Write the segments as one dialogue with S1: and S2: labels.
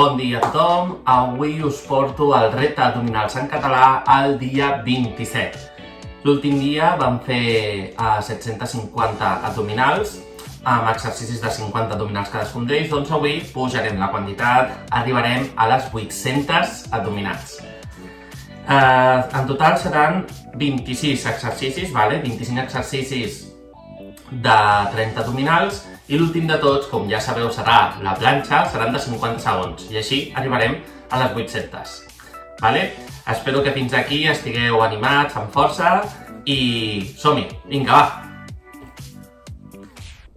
S1: Bon dia a tothom, avui us porto el repte abdominals en català el dia 27. L'últim dia vam fer 750 abdominals amb exercicis de 50 abdominals cadascun d'ells, doncs avui pujarem la quantitat, arribarem a les 800 abdominals. En total seran 26 exercicis, 25 exercicis de 30 abdominals i l'últim de tots, com ja sabeu, serà la planxa, seran de 50 segons i així arribarem a les 800. Espero que fins aquí estigueu animats, amb força i som-hi! Vinga, va!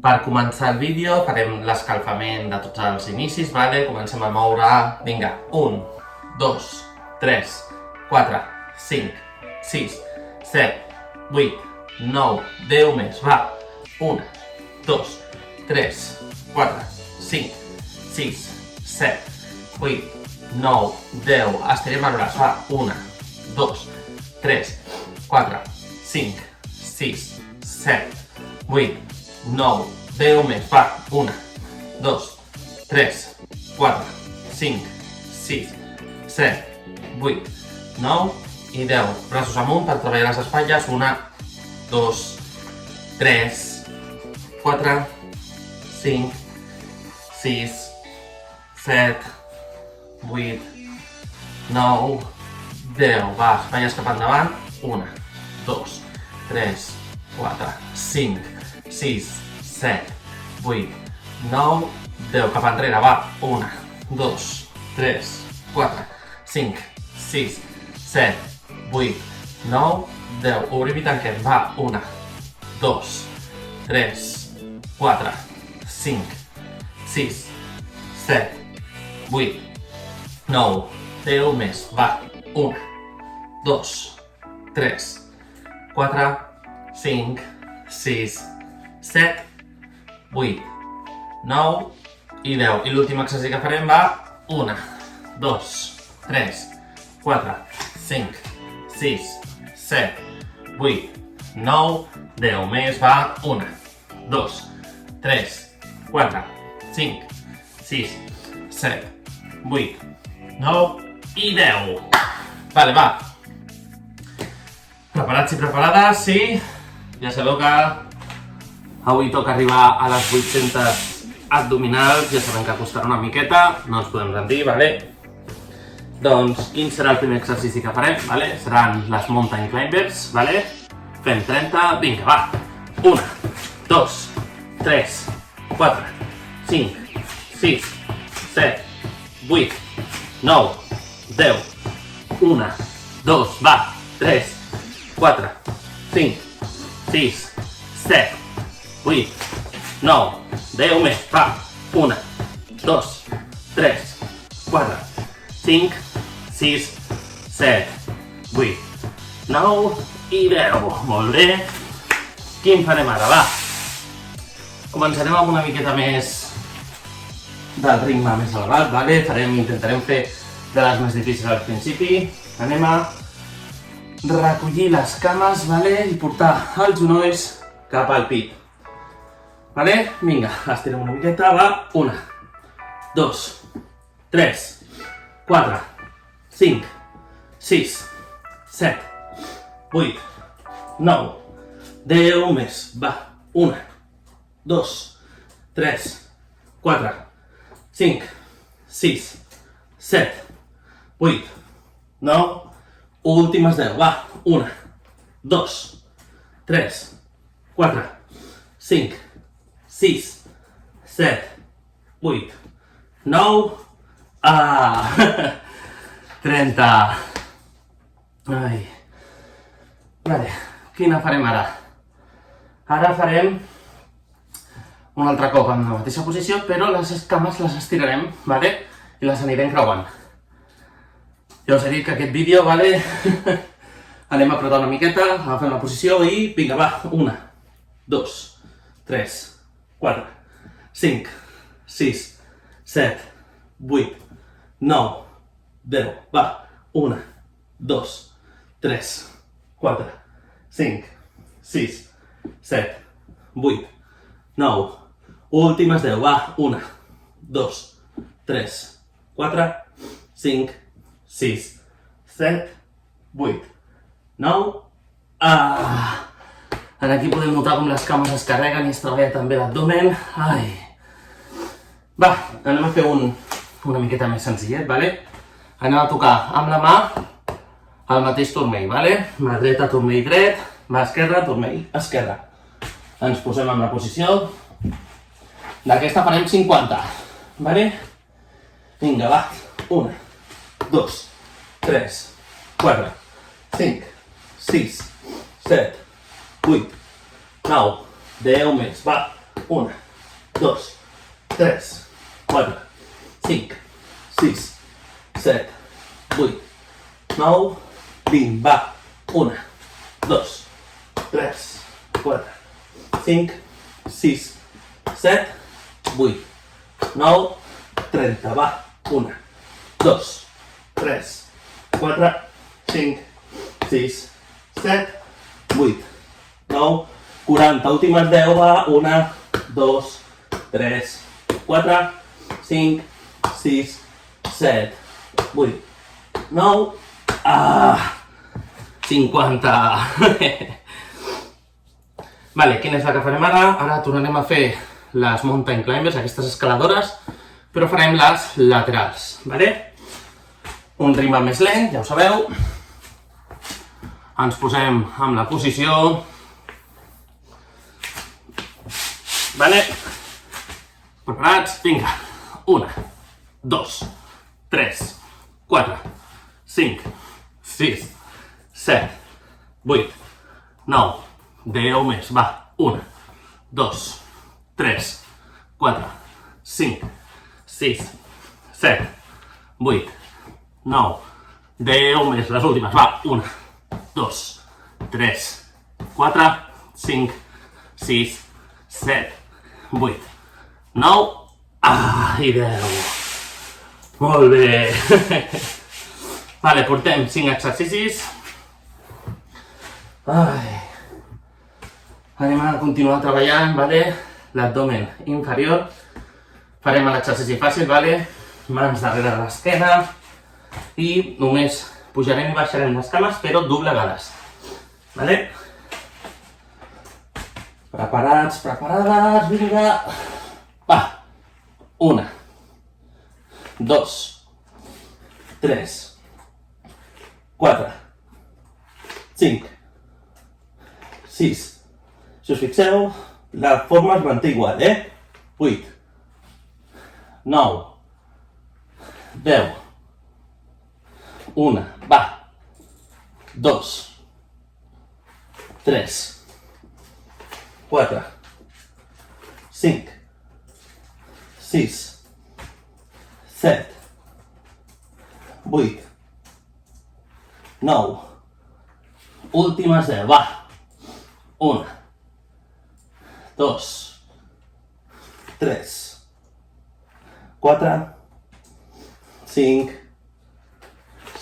S1: Per començar el vídeo farem l'escalfament de tots els inicis, comencem a moure, vinga, 1, 2, 3, 4, 5, 6, 7, 8, 9, 10 més, va! 1, 2, 3, 4, 5, 6, 7, 8, 9, 10, estirem el braç, va! 1, 2, 3, 4, 5, 6, 7, 8, 9, 10 més, va! 1, 2, 3, 4, 5, 6, 7, 8, 9 i 10. Braços amunt per treballar les espatlles. 1, 2, 3, 4, 5, 6, 7, 8, 9, 10. Va, espatlles cap endavant. 1, 2, 3, 4, 5, 6, 7, 8, 9, 10. Cap enrere, va. 1, 2, 3, 4, 5, 6, 7, 8, 9, 10. Obrim i tanquem, va. 1, 2, 3, 4, 5, 6, 7, 8, 9, 10 més, va. 1, 2, 3, 4, 5, 6, 7, 8, 9 i 10. I l'últim exercici que farem va 1, 2, 3, 4, 5, 6, 7, 8, 9, 10 més, va 1, 2, 3, 4, 5, 6, 7, 8, 9 i 10. Vale, va. Preparats i preparades, sí? Ja sabeu que avui toca arribar a les 800 abdominals, ja sabem que costarà una miqueta, no ens podem rendir, vale? Doncs quin serà el primer exercici que farem, vale? Seran les mountain climbers, vale? Fem 30, vinga, va! 1, 2, 3, 4, 5, 6, 7, 8, 9, 10, 1, 2, va! 3, 4, 5, 6, 7, 8, 9, 10 més, va! 1, 2, 3, 4, 5, 6, 7, 8, 9 i 10. Molt bé. Quin farem ara, va? Començarem amb una miqueta més del ritme més elevat, vale? Intentarem fer de les més difícils al principi. Anem a recollir les cames, vale? I portar els genolls cap al pit. Vale? Vinga, estirem una miqueta, va? 1, 2, 3, 4, 5, 6, 7, 8, 9, 10 més, va, 1, 2, 3, 4, 5, 6, 7, 8, 9, últimes 10, va, 1, 2, 3, 4, 5, 6, 7, 8, 9, 30. Ai. Vale, quina farem ara? Ara farem un altre cop en la mateixa posició, però les cames les estirarem, vale? I les anirem creuant. Ja us he dit que aquest vídeo, vale? Anem a apretar una miqueta, agafem la posició i vinga, va! 1, 2, 3, 4, 5, 6, 7, 8, 9, 10, va! 1, 2, 3, 4, 5, 6, 7, 8, 9, últimes 10, va! 1, 2, 3, 4, 5, 6, 7, 8, 9... Aquí podem notar com les cames es carreguen i es treballa també l'abdomen. Va, anem a fer una miqueta més senzillet, vale? Anem a tocar amb la mà el mateix turmell, vale? Mà dreta, turmell dret, mà esquerra, turmell esquerra. Ens posem en la posició. D'aquesta farem 50, vale? Vinga, va. 1, 2, 3, 4, 5, 6, 7, 8, 9, 10 més, va. 1, 2, 3, 4, 5, 6, 7, 8, 9, 20, va. 1, 2, 3, 4, 5, 6, 7, 8, 9, 30, va. 1, 2, 3, 4, 5, 6, 7, 8, 9, 40, últimes 10, va. 1, 2, 3, 4, 5, 6, 7, 8, 9, 50. Vale, quina és la que farem ara? Ara tornarem a fer les mountain climbers, aquestes escaladores, però farem les laterals, vale? Un ritme més lent, ja ho sabeu. Ens posem en la posició. Vale? Preparats? Vinga. 1, 2, 3, 4, 5, 6, 7, 8, 9, 10 més, va. 1, 2, 3, 4, 5, 6, 7, 8, 9, 10 més, les últimes, va. 1, 2, 3, 4, 5, 6, 7, 8, 9, i 10. Molt bé. Vale, portem 5 exercicis. Anem a continuar treballant, vale? L'abdomen inferior. Farem l'exercici fàcil, vale? Mans darrere de l'esquena. I només pujarem i baixarem les cames, però doblegades. Vale? Preparats, preparades, vinga. Va. 1, 2, 3, 4, 5, 6. Si us fixeu, la forma es manté igual, 8, 9, 10, 1, va, 2, 3, 4, 5, 6, 7, 8, 9, últimes 10, va. 1, 2, 3, 4, 5,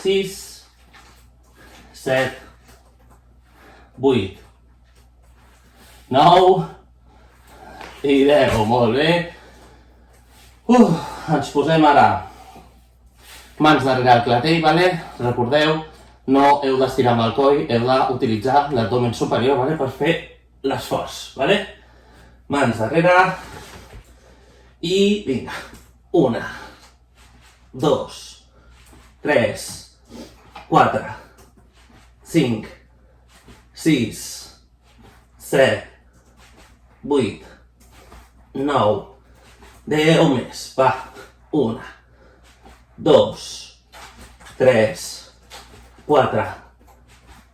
S1: 6, 7, 8, 9 i 10, molt bé. Ens posem ara mans darrere el clatell, vale? Recordeu, no heu d'estirar amb el coll, heu d'utilitzar l'abdomen superior, vale? Per fer l'esforç, vale? Mans darrere i vinga. 1, 2, 3, 4, 5, 6, 7, 8, 9, 10 més, va. 1, 2, 3, 4,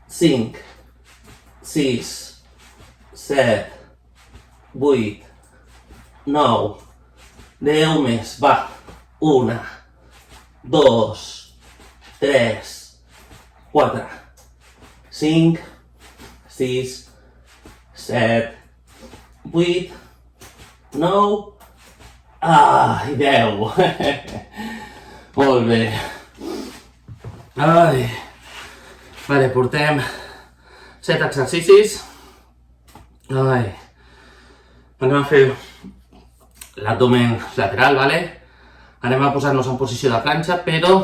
S1: 5, 6, 7, 8, 9, 10 més, va. 1, 2, 3, 4, 5, 6, 7, 8, 9, i 10. Molt bé. Vale, portem 7 exercicis. Anem a fer l'abdomen lateral, vale? Anem a posar-nos en posició de planxa, però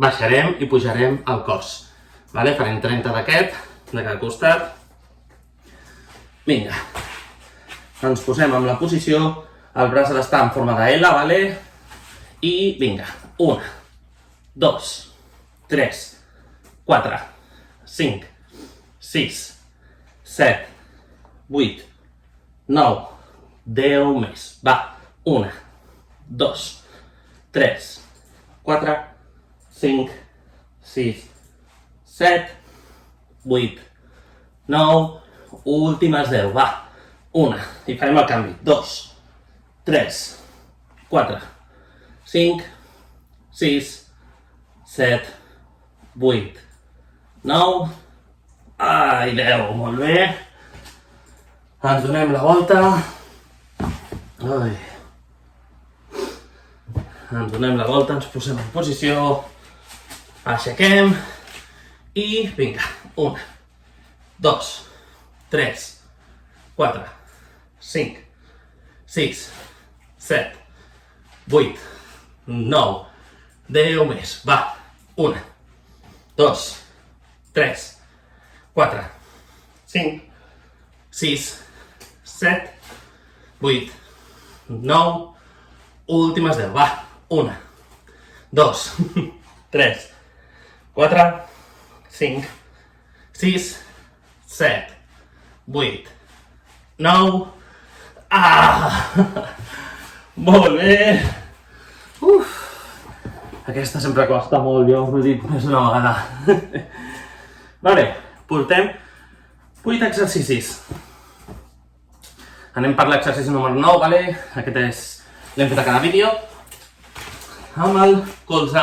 S1: baixarem i pujarem el cos. Vale? Farem 30 d'aquest, de cada costat. Vinga. Ens posem en la posició, el braç ha d'estar en forma de L, vale? I vinga. 1, 2, 3, 4, 5, 6, 7, 8, 9, 10 més. Va. 1, 2, 3, 4, 5, 6, 7, 8, 9, últimes 10, va. 1, i farem el canvi. 2, 3, 4, 5, 6, 7, 8, 9, i 10, molt bé. Ens donem la volta. Ens donem la volta, ens posem en posició, aixequem i vinga. 1, 2, 3, 4, 5, 6, 7, 8, 9, 10 més. Va. 1, 2, 3, 4, 5, 6, 7, 8, 9, últimes 10. Va. 1, 2, 3, 4, 5, 6, 7, 8, 9. Molt bé. Aquesta sempre costa molt, jo us ho he dit més d'una vegada. Vale, portem 8 exercicis. Anem per l'exercici número 9, vale? L'hem fet a cada vídeo. Amb el colze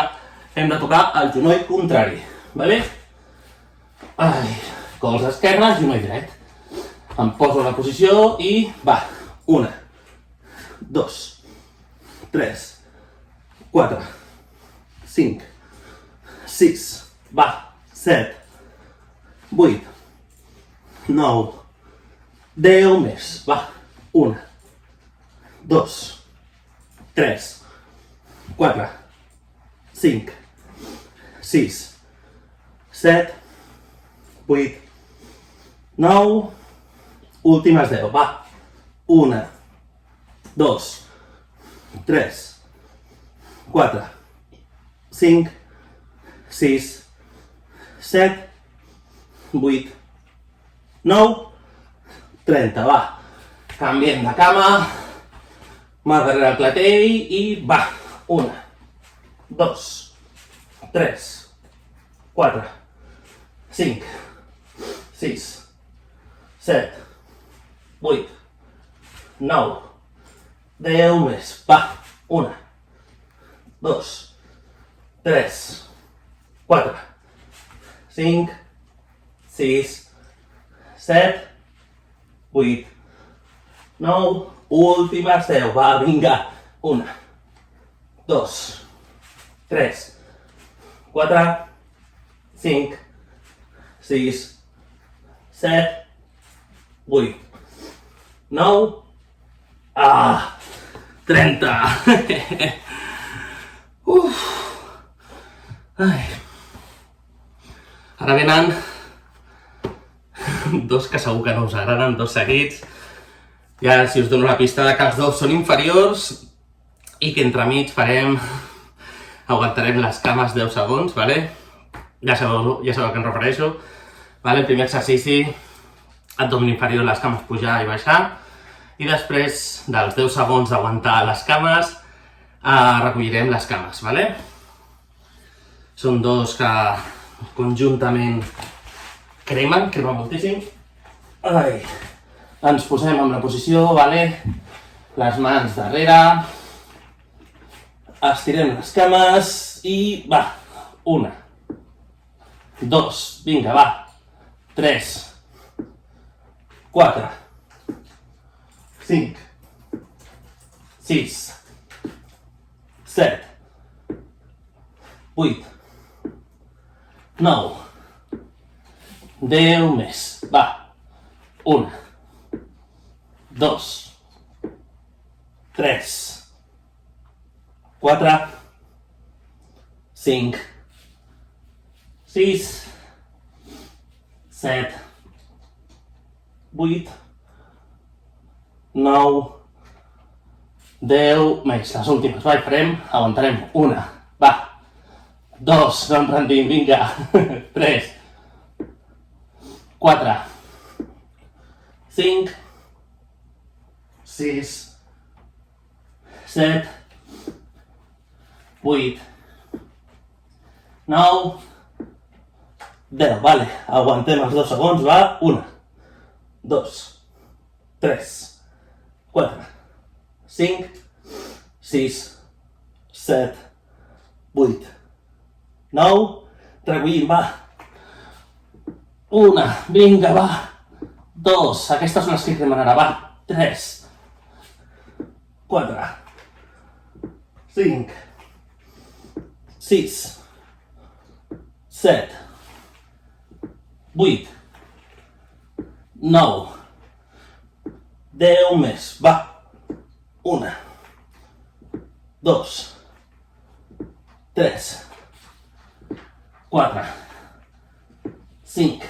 S1: hem de tocar el genoll contrari, vale? Colze esquerre, genoll dret. Em poso a la posició i va. 1, 2, 3, 4, 5, 6, va. 7, 8, 9, 10 més, va. 1, 2, 3, 4, 5, 6, 7, 8, 9, últimes 10, va. 1, 2, 3, 4, 5, 6, 7, 8, 9, 30, va. Canviem de cama, mà darrere el clatell i va. 1, 2, 3, 4, 5, 6, 7, 8, 9, 10 més. Va. 1, 2, 3, 4, 5, 6, 7, 8, 9, últimes 10. Va, vinga. 1, 2, 3, 4, 5, 6, 7, 8, 9, 30. Ara venen dos que segur que no us agraden, dos seguits. Ja si us dono la pista de que els dos són inferiors i que entremig aguantarem les cames 10 segons, vale? Ja sabeu a què em refereixo. Vale? El primer exercici, abdomen inferior, les cames pujar i baixar. I després dels 10 segons d'aguantar les cames, recollirem les cames, vale? Són dos que conjuntament cremen moltíssim. Ens posem en la posició, vale? Les mans darrere, estirem les cames i va. 1, 2, vinga, va. 3, 4, 5, 6, 7, 8, 9, 10 més. Va. 1, 2, 3, 4, 5, 6, 7, 8, 9, 10, més les últimes, va, i farem, aguantarem, 1, va, 2, no em rendim, vinga, 3, 4, 5, 6, 7, 8, 9, 10, vale, aguantem els 2 segons, va, 1, 2, 3, 4, 5, 6, 7, 8, 9, recollim, va, 1, vinga, va, 2, aquestes són les que cremem ara, va, 3, 4, 5, 6, 7, 8, 9, 10 més, va, 1, 2, 3, 4, 5,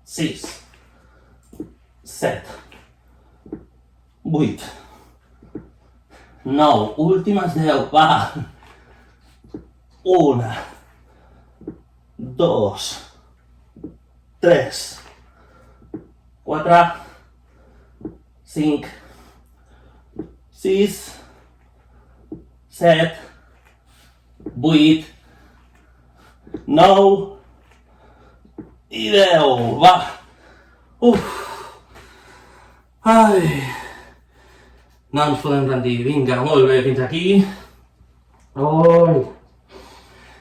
S1: 6, 7, 8, 9, últimes 10, va, 1, 2, 3, 4, 5, 6, 7, 8, 9 i 10, va, ai, no ens podem rendir, vinga, molt bé, fins aquí,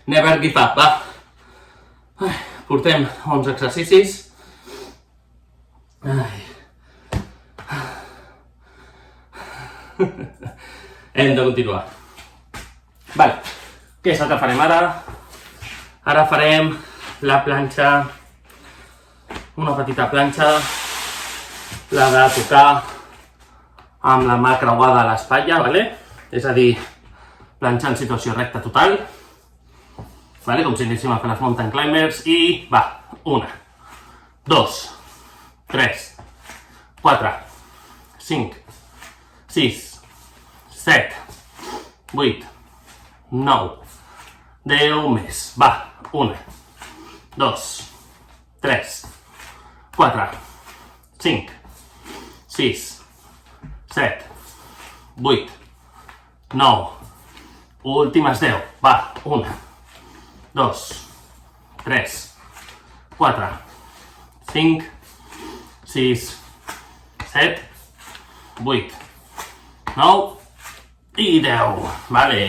S1: never give up, va, portem 11 exercicis, hem de continuar. Vale, què és el que farem ara? Ara farem la planxa, una petita planxa, la de tocar amb la mà creuada a l'espatlla, vale? És a dir, planxa en situació recta total, vale? Com si anéssim a fer les mountain climbers, i va, 1, 2, 3, 4, 5, 6, 7, 8, 9, 10 més, va, 1, 2, 3, 4, 5, 6, 7, 8, 9, últimes 10, va, 1, 2, 3, 4, 5, 6, 7, 8, 9 i 10, vale.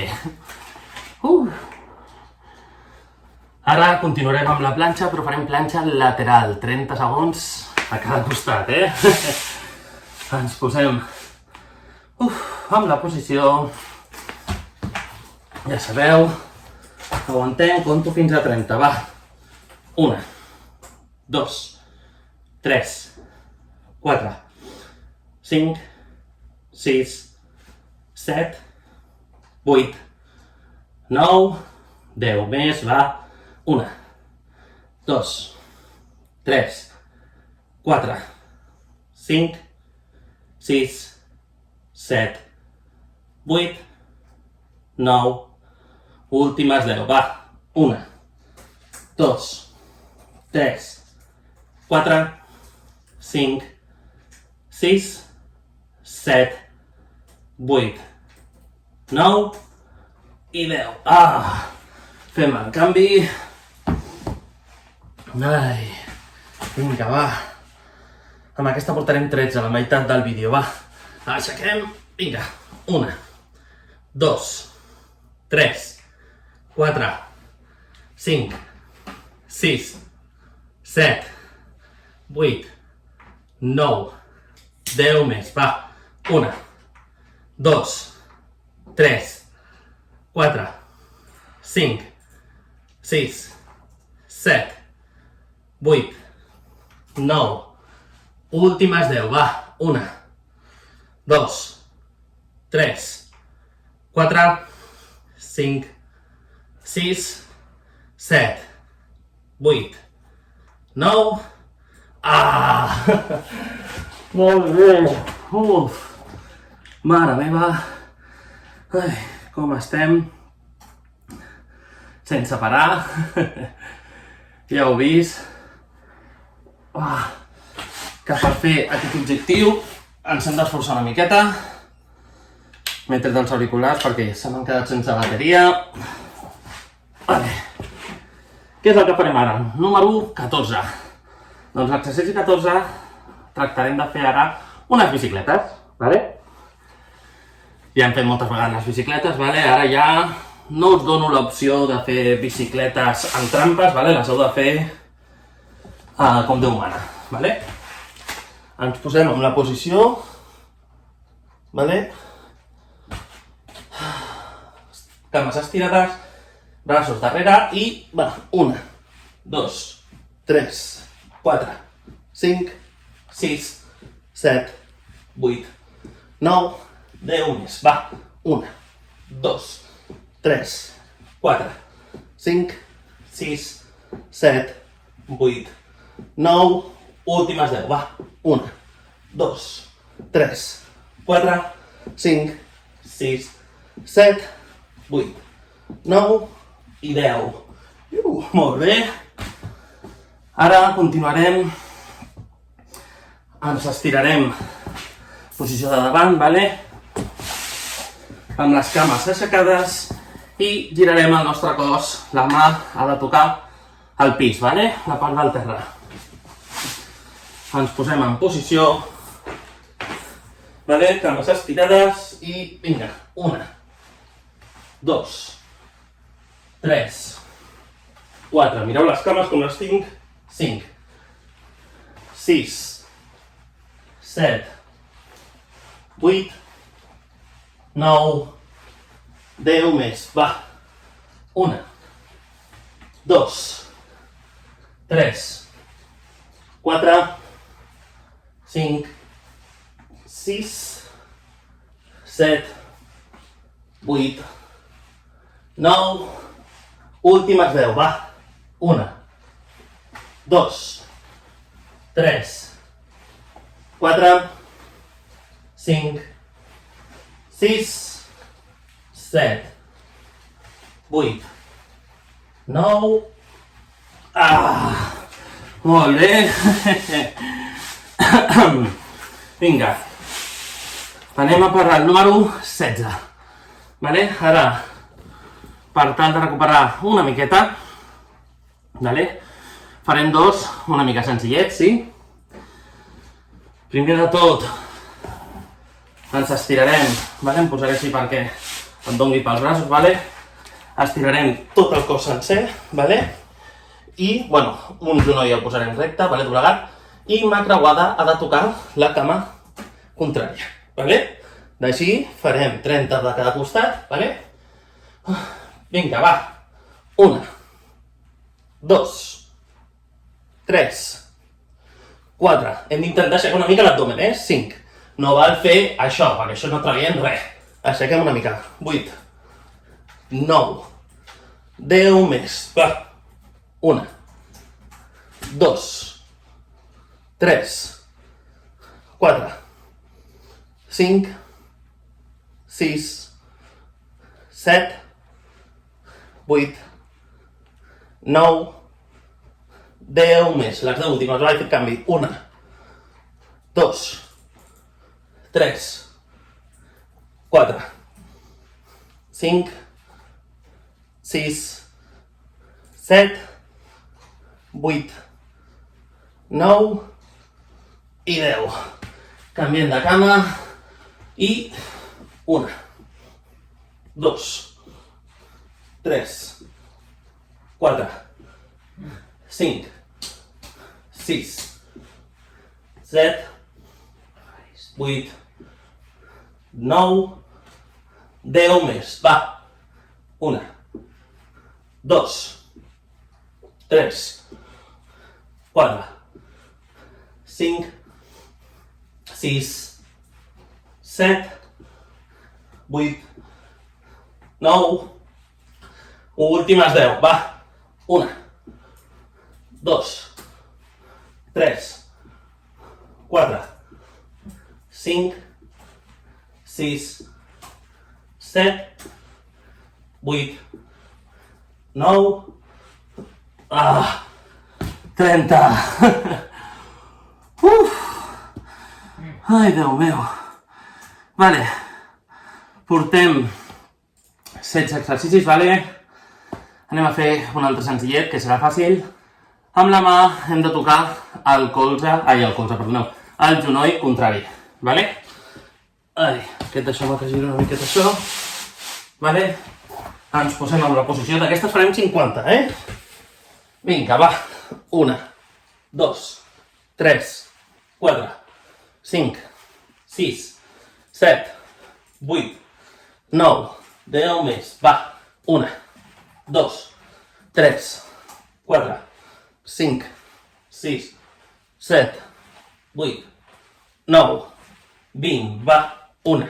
S1: Ara continuarem amb la planxa, però farem planxa lateral, 30 segons a cada costat, Ens posem amb la posició, ja sabeu, aguantem, conto fins a 30, va, 1, 2, 3, 4, 5, 6, 7, 8, 9, 10 més, va, 1, 2, 3, 4, 5, 6, 7, 8, 9, últimes 10, va, 1, 2, 3, 4, 5, 6, 7, 8, 9 i 10. Fem el canvi. Ai, vinga, va. Amb aquesta portarem 13, la meitat del vídeo, va. Aixequem, vinga. 1, 2, 3, 4, 5, 6, 7, 8, 9, 10 més, va. 1, 2, 3, 4, 5, 6, 7, 8, 9, últimes 10, va. 1, 2, 3, 4, 5, 6, 7, 8, 9... Molt bé! Uf! Mare meva! Ai, com estem? Sense parar. Ja heu vist. Que per fer aquest objectiu ens hem d'esforçar una miqueta. M'he tret els auriculars perquè se m'han quedat sense bateria. Vale. Què és el que farem ara? Número 14. Doncs l'exercici 14 tractarem de fer ara unes bicicletes. Vale? Ja hem fet moltes vegades les bicicletes, vale? Ara ja no us dono l'opció de fer bicicletes amb trampes, vale? Les heu de fer com Déu mana. Vale? Ens posem en la posició, vale? Cames estirades, braços darrere i va, 1, 2, 3, 4, 5, 6, 7, 8, 9, 10 més, va, 1, 2, 3, 4, 5, 6, 7, 8, 9, últimes 10, va, 1, 2, 3, 4, 5, 6, 7, 8, 9 i 10. Molt bé. Ara continuarem, ens estirarem posició de davant, vale? Amb les cames aixecades i girarem el nostre cos, la mà ha de tocar el pis, vale? La part del terra. Ens posem en posició, vale? Cames estirades i vinga, 1, 2, 3, 4, mireu les cames com les tinc, 5, 6, 7, 8, 9, 10 més, va, 1, 2, 3, 4, 5, 6, 7, 8, 9, últimes 10, va, 1, 2, 3, 4, 5, 6, 7, 8, 9, molt bé, vinga, anem a per el número 16, vale? Ara, per tal de recuperar una miqueta, vale? Farem dos una mica senzillets, sí? Primer de tot, ens estirarem, vale? Em posaré així perquè em doni pels braços, vale? Estirarem tot el cos sencer, vale? I, bueno, un genoll el posarem recte, vale? Doblegat, i mà creuada ha de tocar la cama contrària, vale? D'així farem 30 de cada costat, vale? Vinga, va, 1, 2, 3, 4, hem d'intentar aixecar una mica l'abdomen, 5, no val fer això, perquè això no traiem res, aixequem una mica, 8, 9, 10 més, va, 1, 2, 3, 4, 5, 6, 7, 8, 9, 10 més, les 10 últimes, vaig fer canvi, 1, 2, 3, 4, 5, 6, 7, 8, 9 i 10. Canviem de cama i 1, 2, 3, 4, 5, 6, 7, 8, 9, 10 més. Va. 1, 2, 3, 4, 5, 6, 7, 8, 9, últimes 10, va, 1, 2, 3, 4, 5, 6, 7, 8, 9, 30. Ai, Déu meu. Vale, portem 16 exercicis, vale? Anem a fer un altre senzillet, que serà fàcil. Amb la mà hem de tocar el genoll contrari, vale? Ai, aquest deixeu-me que giri una miqueta això. Vale? Ens posem en la posició d'aquestes, farem 50, Vinga, va. 1, 2, 3, 4, 5, 6, 7, 8, 9, 10 més. Va. 1, 2, 3, 4, 5, 6, 7, 8, 9, 20. Va. 1,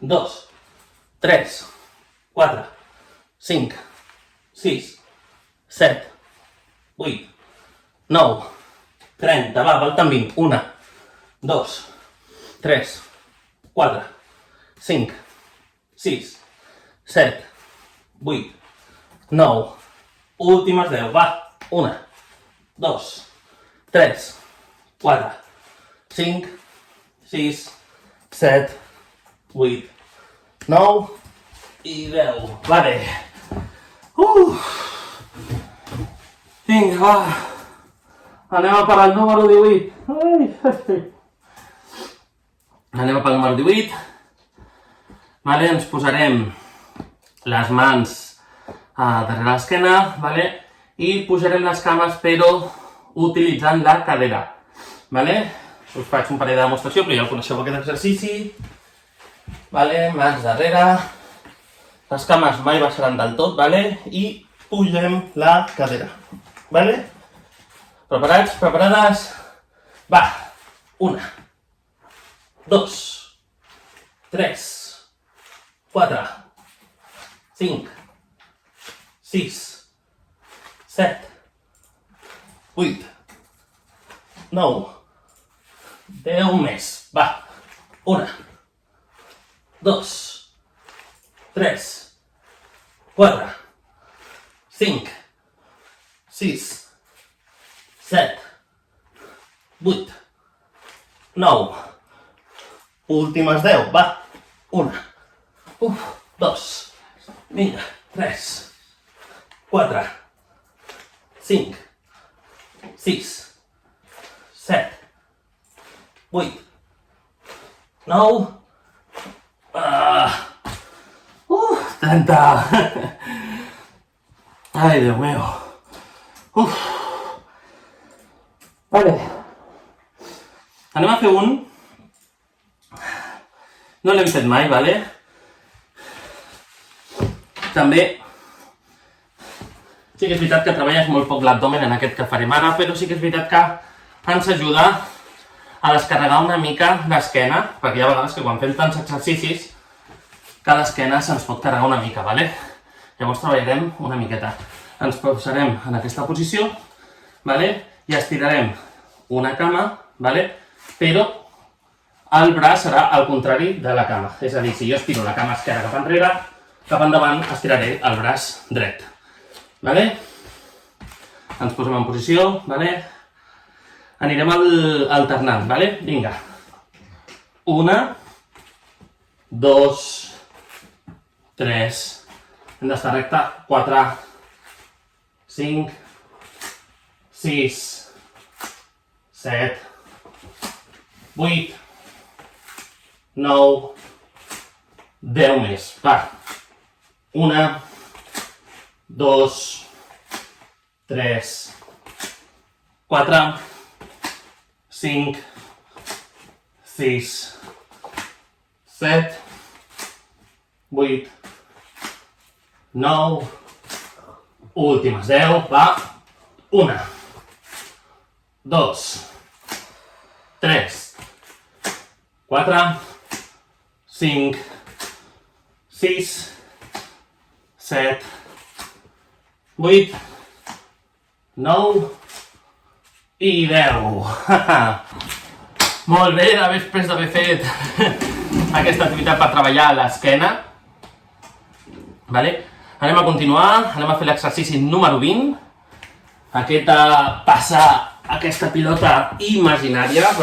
S1: 2, 3, 4, 5, 6, 7, 8, 9, 30. Va, falten 20. 1, 2, 3, 4, 5, 6, 7, 8, 9, últimes 10. Va, 1, 2, 3, 4, 5, 6, 7, 8, 9 i 10. Vale. Vinga, va. Anem a per al número 18. Anem a pel número 18. Vale, ens posarem les mans darrere l'esquena, vale? I pujarem les cames, però utilitzant la cadera. Vale? Us faig un parell de demostració, però ja el coneixeu aquest exercici. Vale? Mans darrere. Les cames mai baixaran del tot, vale? I pugem la cadera. Vale? Preparats? Preparades? Va! 1, 2, 3, 4, 5, 6, 7, 8, 9, 10 més. Va! 1, 2, 3, 4, 5, 6, 7, 8, 9, últimes 10, va, 1, 2, vinga, 3, 4, 5, 6, 7, 8, 9, 30. Ai, Déu meu. Vale. Anem a fer un. No l'hem fet mai, vale? També sí que és veritat que treballes molt poc l'abdomen en aquest que farem ara, però sí que és veritat que ens ajuda a descarregar una mica l'esquena, perquè hi ha vegades que quan fem tants exercicis que l'esquena se'ns pot carregar una mica, vale? Llavors treballarem una miqueta. Ens posarem en aquesta posició, vale? I estirarem una cama, vale? Però el braç serà al contrari de la cama. És a dir, si jo estiro la cama esquerra cap enrere, cap endavant estiraré el braç dret. Vale? Ens posem en posició, vale? Anirem alternant, vale? Vinga. 1, 2, 3, hem d'estar recte, 4, 5, 6, 7, 8, 9, 10 més. Va. 1, 2, 3, 4, 5, 6, 7, 8, 9, últimes 10, va. 1, 2, 3, 4, 5, 6, 7, 8, 9 i 10. Molt bé, després d'haver fet aquesta activitat per treballar l'esquena. Anem a continuar, anem a fer l'exercici número 20. Aquest de passar aquesta pilota imaginària,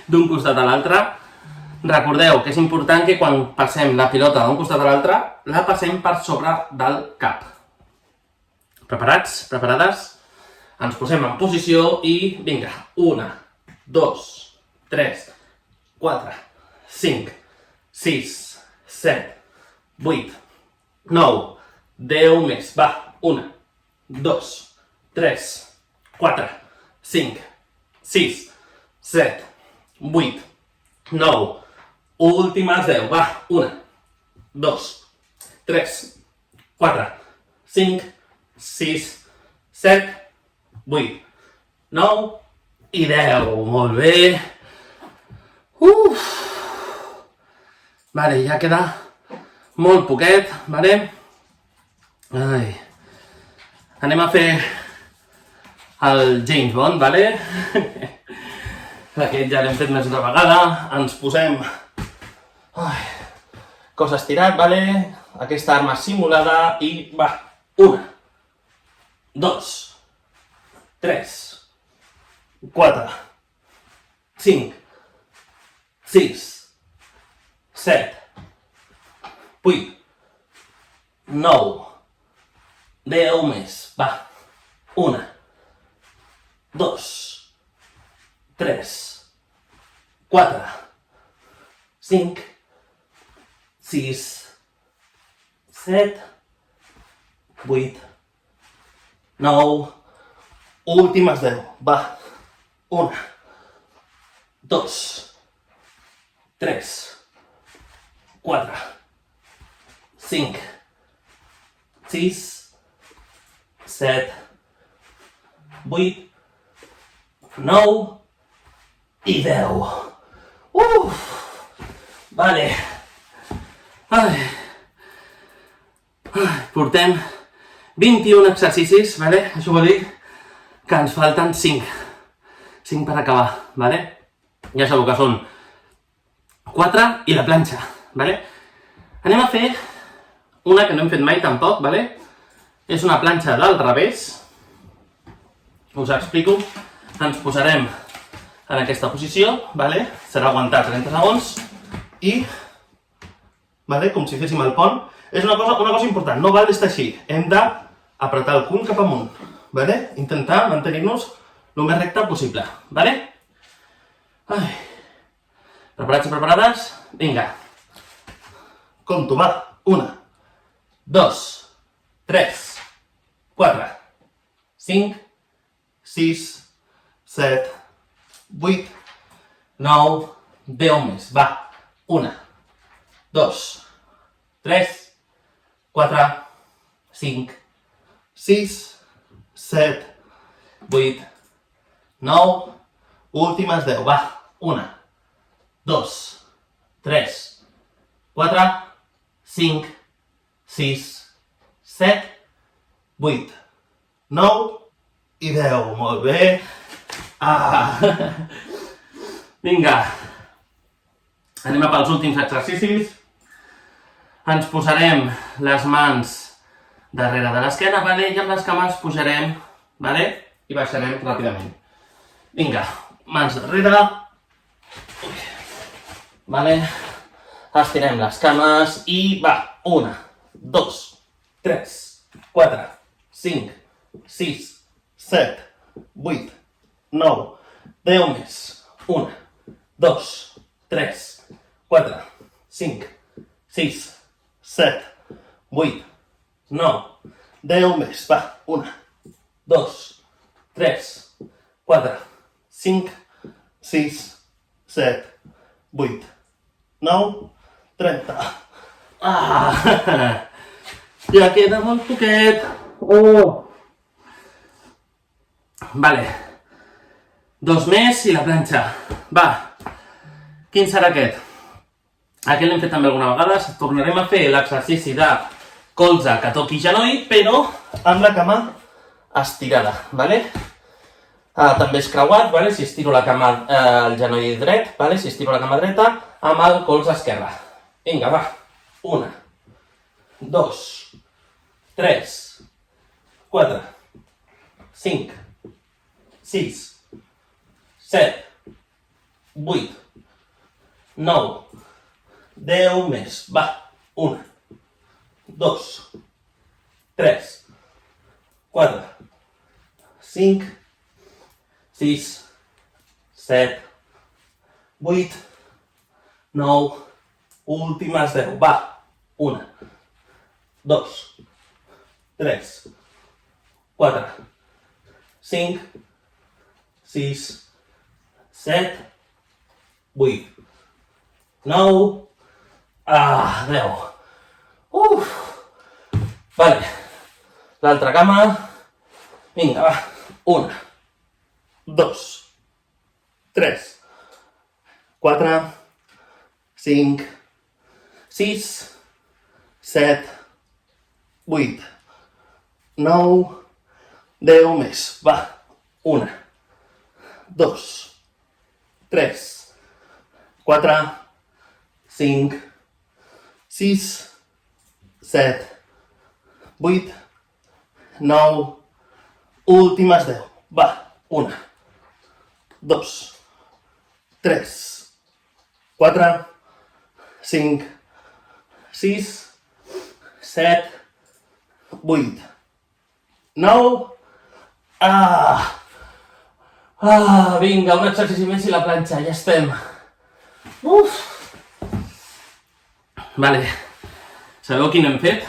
S1: d'un costat a l'altre. Recordeu que és important que quan passem la pilota d'un costat a l'altre, la passem per sobre del cap. Preparats? Preparades? Ens posem en posició i vinga. 1, 2, 3, 4, 5, 6, 7, 8, 9, 10 més. Va, 1, 2, 3, 4, 5, 6, 7, 8, 9, últimes 10. Va, 1, 2, 3, 4, 5, 6, 7, 8, 9 i 10. Molt bé. Ja queda molt poquet, Anem a fer el James Bond, Aquest ja l'hem fet més una vegada. Ens posem cos estirat, Aquesta arma simulada i va. 1, 2, 3, 4, 5, 6, 7, 8, 9, 10 més. Va. 1, 2, 3, 4, 5, 6, 7, 8, 9, últimes 10. Va. 1, 2, 3, 4, 5, 6, 7, 8, 9 i 10. Portem 21 exercicis, Això vol dir que ens falten 5 per acabar, Ja sabeu que són 4 i la planxa, Anem a fer una que no hem fet mai tampoc, És una planxa del revés. Us explico. Ens posarem en aquesta posició, serà aguantar 30 segons i, com si féssim el pont. És una cosa important, no val estar així, hem d'apretar el cul cap amunt, intentar mantenir-nos el més recte possible, Preparats i preparades? Vinga. Compto, va. 1, 2, 3, 4, 5, 6, 7, 8, 9, 10 més. Va. 1, 2, 3, 4, 5, 6, 7, 8, 9, últimes 10. Va. 1, 2, 3, 4, 5, 6, 7, 8, 9 i 10. Molt bé. Vinga. Anem a pels últims exercicis. Ens posarem les mans darrere de l'esquena, i amb les cames pujarem, i baixarem ràpidament. Vinga, mans darrere. Estirem les cames i va. 1, 2, 3, 4, 5, 6, 7, 8, 9, 10 més. 1, 2, 3, 4, 5, 6, 7, 8, 9, 10 més. Va. 1, 2, 3, 4, 5, 6, 7, 8, 9, 30. Ja queda molt poquet. Dos més i la planxa. Va. Quin serà aquest? Aquest l'hem fet també alguna vegada. Tornarem a fer l'exercici de colze que toqui genoll, però amb la cama estirada, vale? També és creuat, vale? Si estiro la cama, el genoll dret, vale? Si estiro la cama dreta, amb el colze esquerre. Vinga, va. 1, 2, 3, 4, 5, 6, 7, 8, 9, 10 més. Va. 1, 2, 3, 4, 5, 6, 7, 8, 9, últimes 10. Va. 1, 2, 3, 4, 5, 6, 7, 8, 9, 10. Vale. L'altra cama. Vinga, va. 1, 2, 3, 4, 5, 6, 7, 8, 9, 10 més. Va. 1, 2, 3, 4, 5, 6, 7, 8, 9, últimes 10. Va. 1, 2, 3, 4, 5, 6, 7, 8, 9. Vinga, un exercici més i la planxa, ja estem. Vale, sabeu quin hem fet?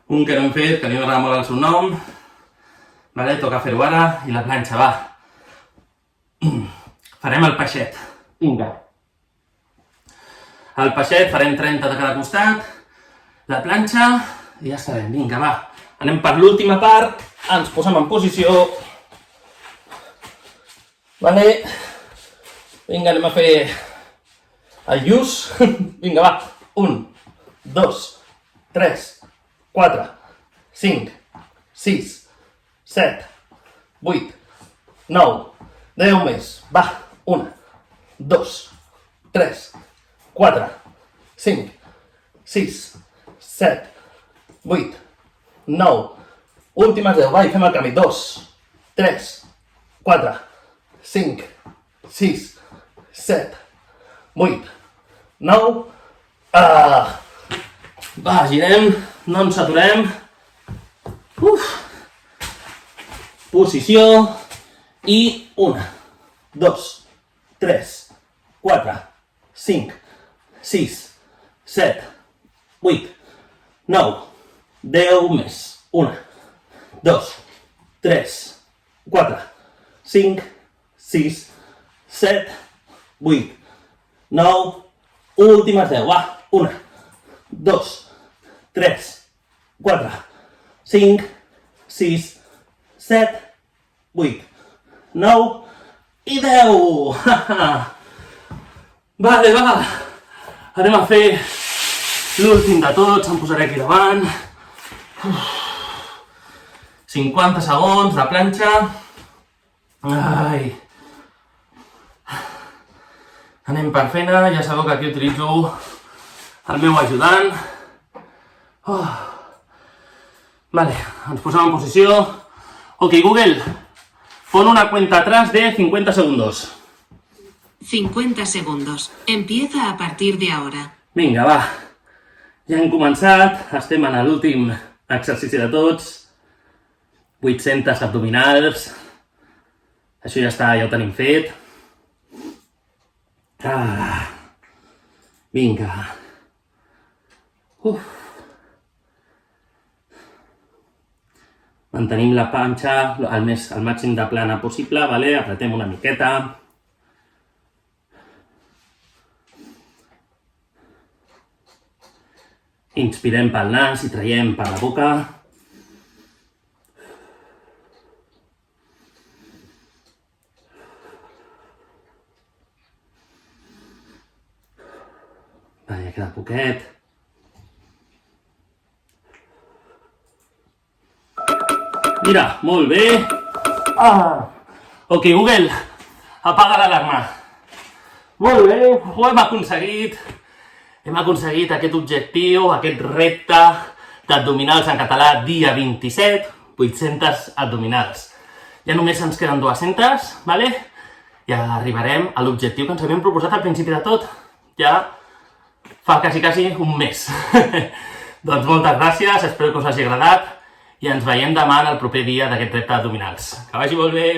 S1: Un que no hem fet, que a mi m'agrada molt el seu nom. Vale, toca fer-ho ara, i la planxa, va. Farem el peixet. Vinga. El peixet farem 30 de cada costat, la planxa, i ja estarem. Vinga, va. Anem per l'última part, ens posem en posició. Vale. Vinga, anem a fer el lluç. Vinga, va. 1, 2, 3, 4, 5, 6, 7, 8, 9, 10 més. Va. 1, 2, 3, 4, 5, 6, 7, 8, 9, últimes 10, va, i fem el canvi. 2, 3, 4, 5, 6, 7, 8, 9, va, girem, no ens aturem. Posició, i 1, 2, 3, 4, 5, 6, 7, 8, 9, 10 més. 1, 2, 3, 4, 5, 6, 7, 8, 9, últimes 10. Va. 1, 2, 3, 4, 5, 6, 7, 8, 9 i 10. Vale, va. Anem a fer l'últim de tots, em posaré aquí davant. 50 segons de planxa. Ai. Anem per feina, ja sabeu que aquí utilitzo el meu ajudant. Vale, ens posem en posició. Ok, Google, pon una cuenta atrás de 50 segundos.
S2: 50 segundos. Empieza a partir de ahora.
S1: Vinga, va. Ja hem començat, estem en l'últim exercici de tots. 800 abdominals. Això ja està, ja ho tenim fet. Vinga. Mantenim la panxa al màxim de plana possible, vale? Apretem una miqueta. Inspirem pel nas i traiem per la boca. Va, ja queda poquet. Mira, molt bé. Ok, Google, apaga l'alarma. Molt bé, ho hem aconseguit. Hem aconseguit aquest objectiu, aquest repte d'abdominals en català dia 27, 800 abdominals. Ja només ens queden 200, vale? Ja arribarem a l'objectiu que ens havíem proposat al principi de tot. Ja fa quasi un mes. Doncs moltes gràcies, espero que us hagi agradat i ens veiem demà en el proper dia d'aquest repte d'abdominals. Que vagi molt bé!